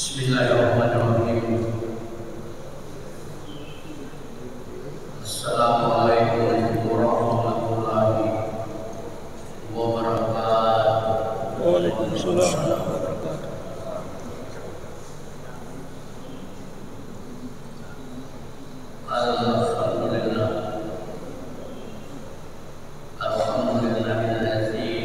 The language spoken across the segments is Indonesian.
Bismillahirrahmanirrahim. Assalamualaikum warahmatullahi wabarakatuh. Waalaikumsalam. Alhamdulillah. Alhamdulillahilladzi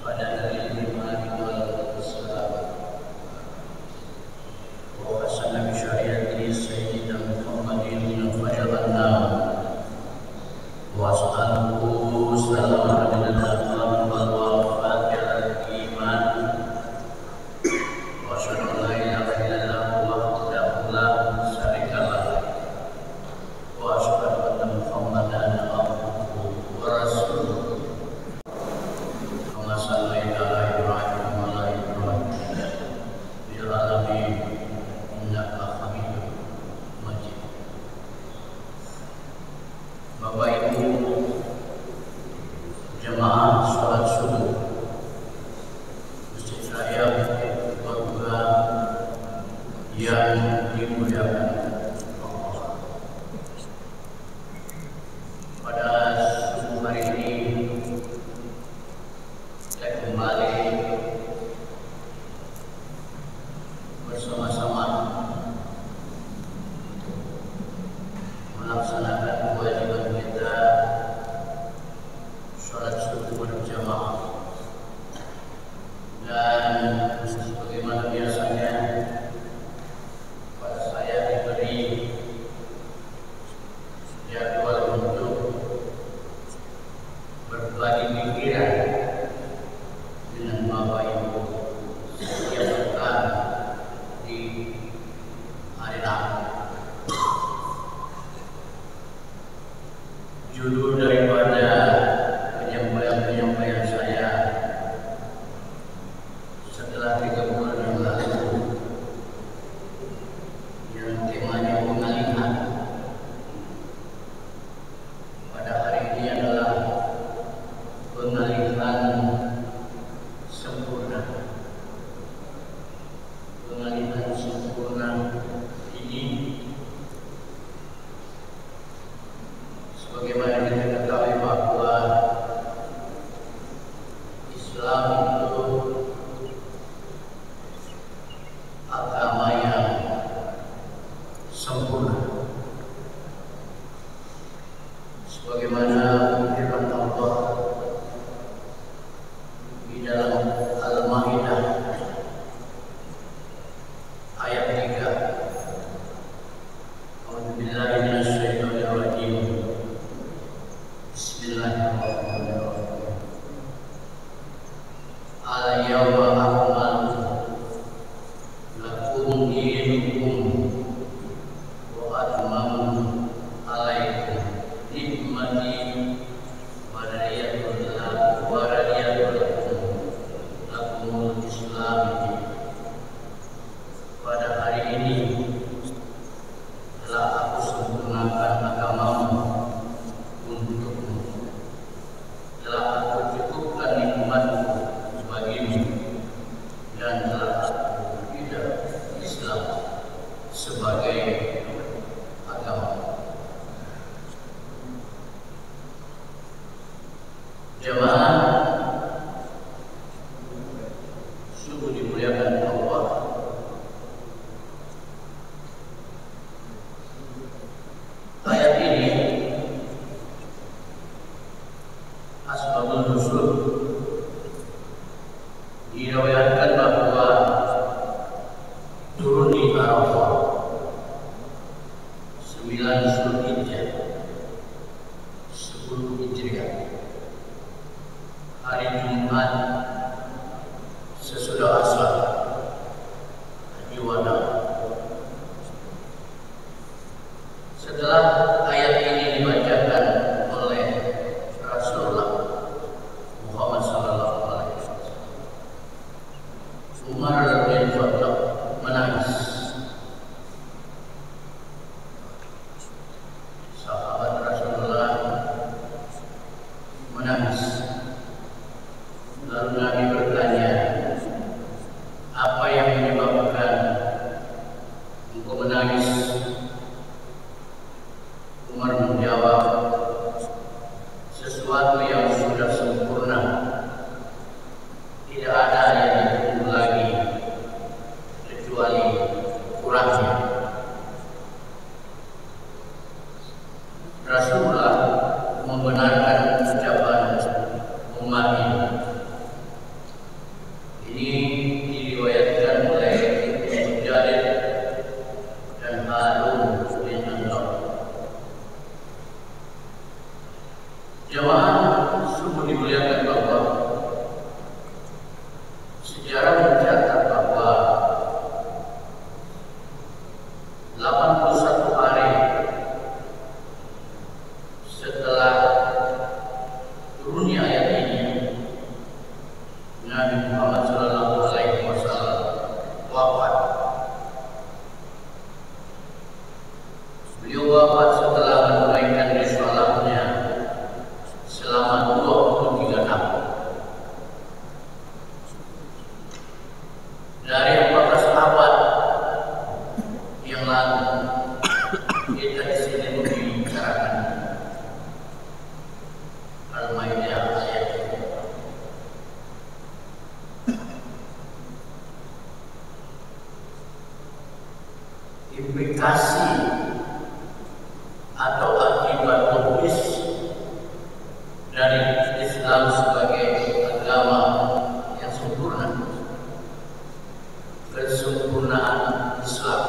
hadana lil imani wal islam wa hasana bi syariati sayyidina Muhammadin fajalana wa as'aluhu sallallahu alaihi wasallam wal fatihah iman wa syarra la ilaha illallah wahdahu la syarika lah wa asyhadu anna Muhammadan abduhu wa rasuluh. Kama shallaita ala Ibrahim wa ala Ibrahim fil alamin innaka Hamidum Majid. Bapak Ibu jemaah salat subuh Masjid Raya Bogor yang dimuliakan Allah. Pada subuh hari ini saya kembali bersama-sama melaksanakan kewajiban kita sholat subuh berjamaah, dan sebagaimana biasanya pada saya diberi jadwal untuk berbagi pikiran dengan Bapak Ibu setiap pekan di hari Rabu. Judul daripada penyampaian saya setelah 3 bulan yang lalu, yang temanya pengalihan, pada hari ini adalah pengalihan sempurna. Pengalihan sempurna ini sebagaimana kita ketahui bahwa Islam itu agama yang sempurna. Sebagaimana firman Allah di dalam Al-Maidah ayat 3. A'udzubillahi minasyaitonir rajim. Bismillahirrahmanirrahim. Al-yawma akmaltu lakum dinukum wa atmamtu alaikum nikmati wa raditu lakumul Islam. Pada hari ini telah aku sempurnakan agamamu untukmu, telah aku cukupkan nikmatku bagimu, dan telah aku berikan Islam sebagai agama. Jemaah sungguh dimuliakan Allah. Ayat ini asbabun nuzul diriwayatkan bahwa turun di Arafah 9 Zulhijjah 10 Hijriah. Umar menjawab, sesuatu yang sudah sempurna tidak ada yang ditunggu lagi kecuali kurangnya. Rasulullah membenarkan ucapan Umar ini. Ini diriwayatkan oleh Ibnu Jarir dan Harun bin Anwar. Jamaah sungguh dimuliakan bahwa sejarah mencatat bahwa 81 hari setelah turunnya ayat ini, Nabi Muhammad SAW wafat. Beliau wafat setelah menunaikan risalahnya selama 23 tahun. Dari 14 abad yang lalu, kita di sini membicarakan Al-Maidah ayat ini. Implikasi atau akibat logis dari Islam sebagai agama yang sempurna, kesempurnaan Islam.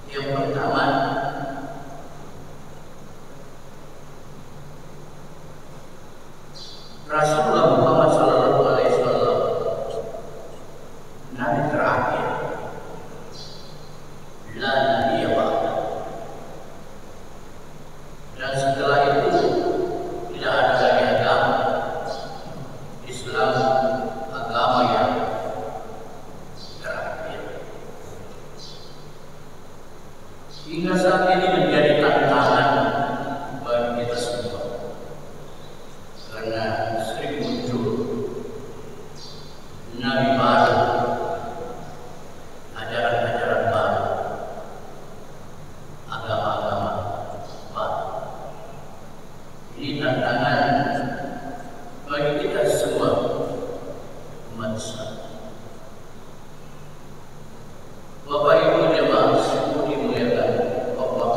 Yang pertama, Rasulullah Muhammad SAW, Nabi terakhir, la nabiyya ba'da. Dan setelah itu tidak ada lagi agama Islam, agama yang terakhir. Hingga saat ini menjadi tantangan bagi kita semua, karena sering muncul nabi baru, ajaran-ajaran baru, agama-agama baru. Ini tantangan bagi kita semua umat Islam. Bapak Ibu jemaah sungguh dimuliakan Allah,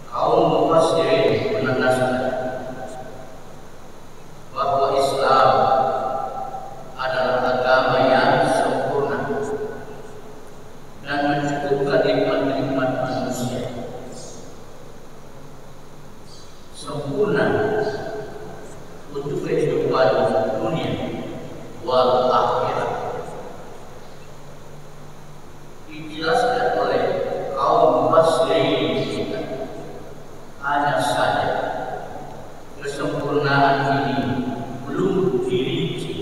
kaum mufassirin menegaskan bahwa Islam adalah agama yang sempurna dan mencukupkan nikmat-nikmat manusia. Sempurna untuk kehidupan dunia wal akhirat. Dijelaskan oleh kaum mufassirin kita, hanya saja kesempurnaan ini belum dirinci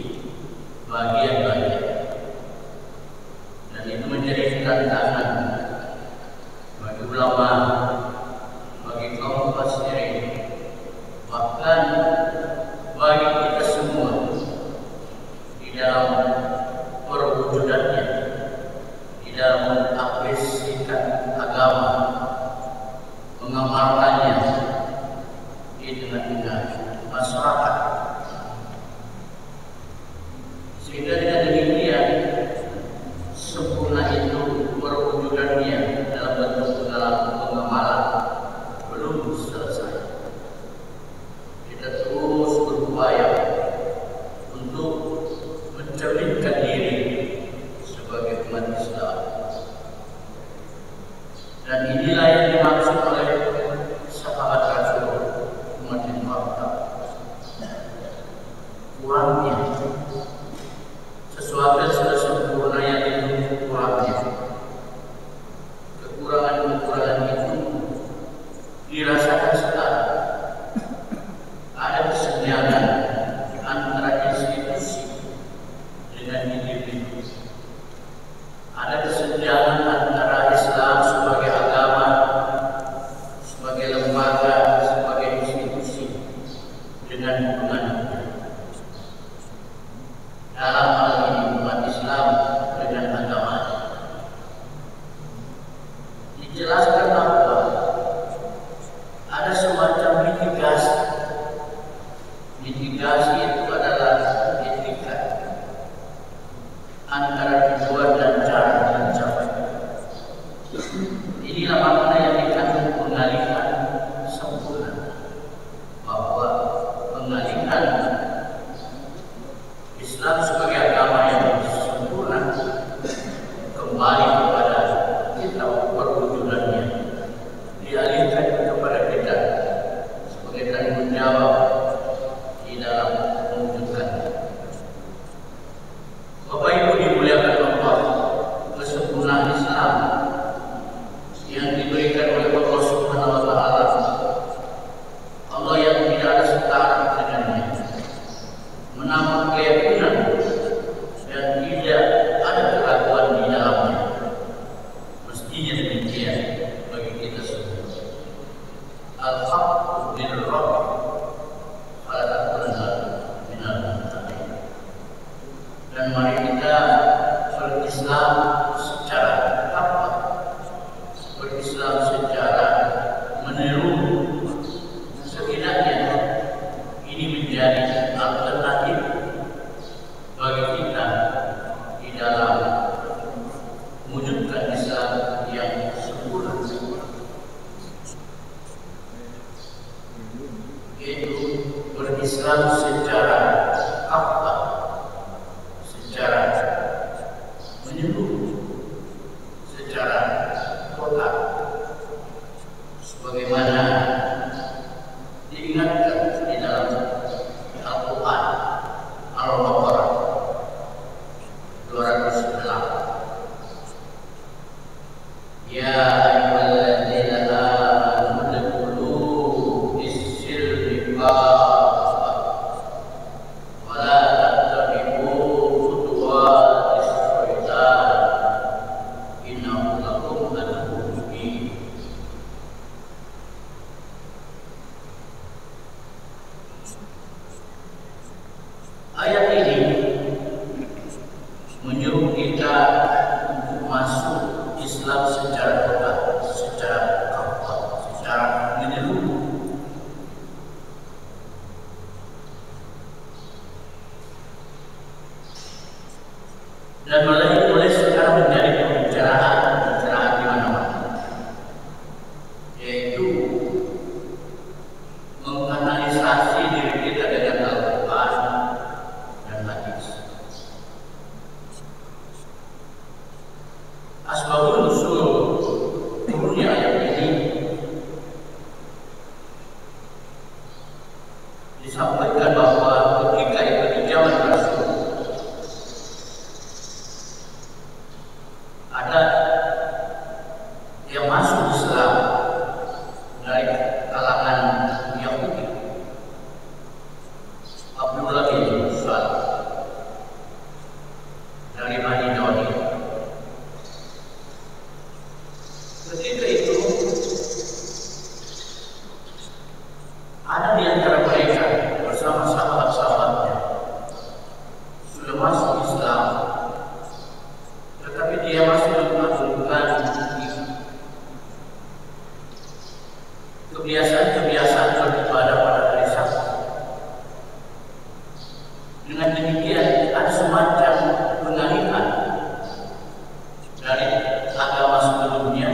bagian-bagian, dan itu menjadi tantangan bagi ulama, bagi kaum mufassirin, bahkan bagi kita semua di dalam perwujudannya, di dalam mengapresiasikan agama, mengamalkannya di tengah-tengah masyarakat. Sehingga dengan demikian sempurna itu perwujudannya dalam bentuk dalam pengamalan belum selesai. Kita terus berupaya untuk mencerminkan diri sebagai umat Islam, dan inilah yang dimaksud oleh sahabat Rasul umat yang fakta. Kurangnya sesuatu yang sudah sempurna yang itu kurangnya. Kekurangan-kekurangan itu dirasakan sekarang. Ada kesenjangan antara institusi dengan individu. Ada kesenjangan antara Islam sebagai agama, sebagai lembaga, sebagai institusi dengan hubungannya. Dalam hal ini umat Islam dengan agama. dijelaskan bahwa ada semacam mitigasi. Mitigasi itu adalah etikat antara tujuan dan cara mencapai. Inilah makna yang dikandung pengalihan sempurna, bahwa pengalihan Islam sebagai agama yang sempurna kembali kepada kita perwujudannya, dialihkan kepada kita sebagai tanggung jawab di dalam mewujudkannya. Bapak Ibu dimuliakan Allah, kesempurnaan Islam yang diberikan oleh Allah Subhanahu wa Ta'ala, Allah yang tidak ada setara dengannya, menambah keyakinan dan tidak ada keraguan di dalamnya. Mestinya demikian bagi kita semua. Al-haqqu min rabbik fala takunanna minal mumtarin. Dan mari kita berislam secara apa? Berislam secara menyeluruh. Setidaknya ini menjadi alternatif bagi kita di dalam mewujudkan Islam yang sempurna, yaitu berislam secara apa? Secara menyeluruh, secara total, sebagaimana diingatkan di dalam Al-Quran Al-Baqarah 208. Ya ayyuhalladzina amanu udkhulu fis-silmi kaffah wa la tattabi'u khutuwatis syaitan innahu lakum aduwwun mubin. Ayat ini menyuruh kita untuk masuk Islam secara total, secara kafah, secara menyeluruh. Dan mulai sekarang menjadi pembicaraan di mana-mana, yaitu menganalisasi diri kita dengan Al-Quran dan hadis. Asbabun nuzul turunnya ayat ini disampaikan bahwa ketika itu di zaman Rasul ada yang masuk Islam dari kalangan Yahudi. Abdullah bin Salam dari Bani Nadir. Ketika itu ada di antara mereka bersama sahabat-sahabatnya sudah masuk Islam, tetapi dia masih mengagungkan kebiasaan-kebiasaan beribadah pada hari Sabtu. Dengan demikian ada semacam pengalihan dari agama sebelumnya,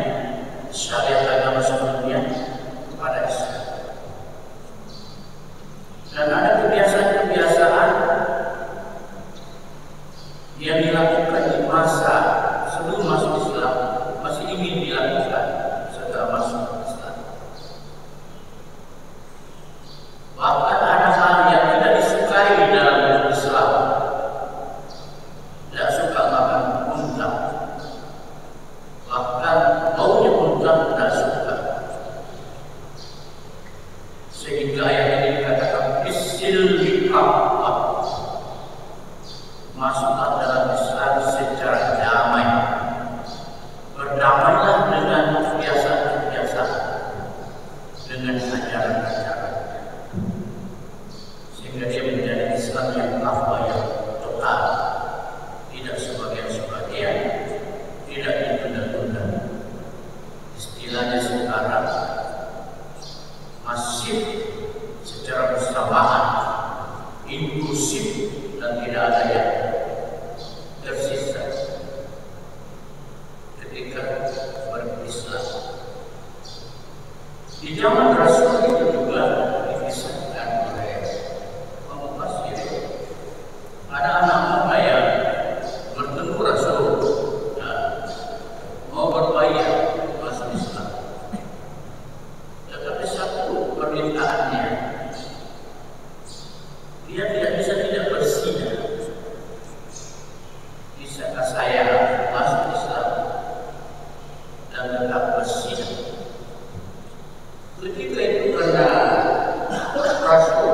berislam. Di zaman Rasul itu juga dikisahkan oleh pemufasir, ada anak muda yang bertemu Rasul, mau berbayar masuk Islam. Tetapi satu permintaannya, dia tidak berzina. Bisakah saya masuk Islam dan tetap berzina? Ketika itu karena Rasul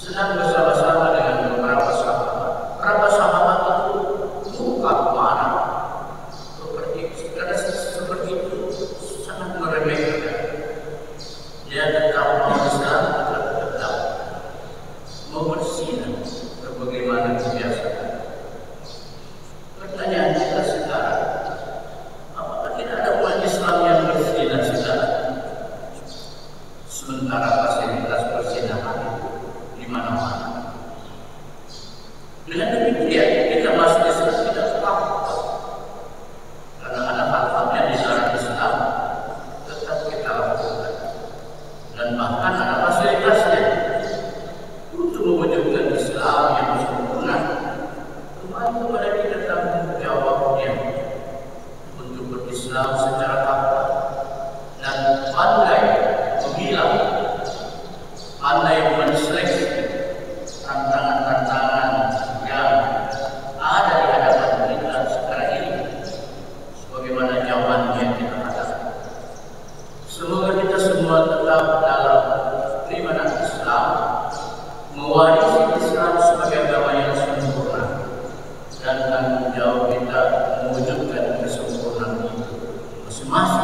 sedang bersama-sama dengan beberapa sahabat. Beberapa sahabat itu buka marah seperti itu, sangat meremehkan. Dia tetap mau Islam, tetap mau berzina sebagaimana kebiasaan. Pertanyaan kita sekarang, apakah tidak ada umat Islam yang berzina sekarang? Sementara fasilitas perzinahan itu di mana-mana. Dengan demikian kita masuk Islam tidak apa-apa, karena ada hal-hal yang dilarang Islam tetap kita lakukan, dan bahkan ada fasilitasnya untuk mewujudkan Islam yang sempurna. Kembali kepada kita tanggung jawabnya untuk berislam secara takwa dan pandai memilah, pandai menseleksi tantangan-tantangan yang ada di hadapan kita sekarang ini, sebagaimana zaman yang kita hadapi. Semoga kita semua tetap dalam keimanan Islam, mewarisi Islam sebagai agama yang sempurna, dan tanggung jawab kita mewujudkan kesempurnaan itu masing-masing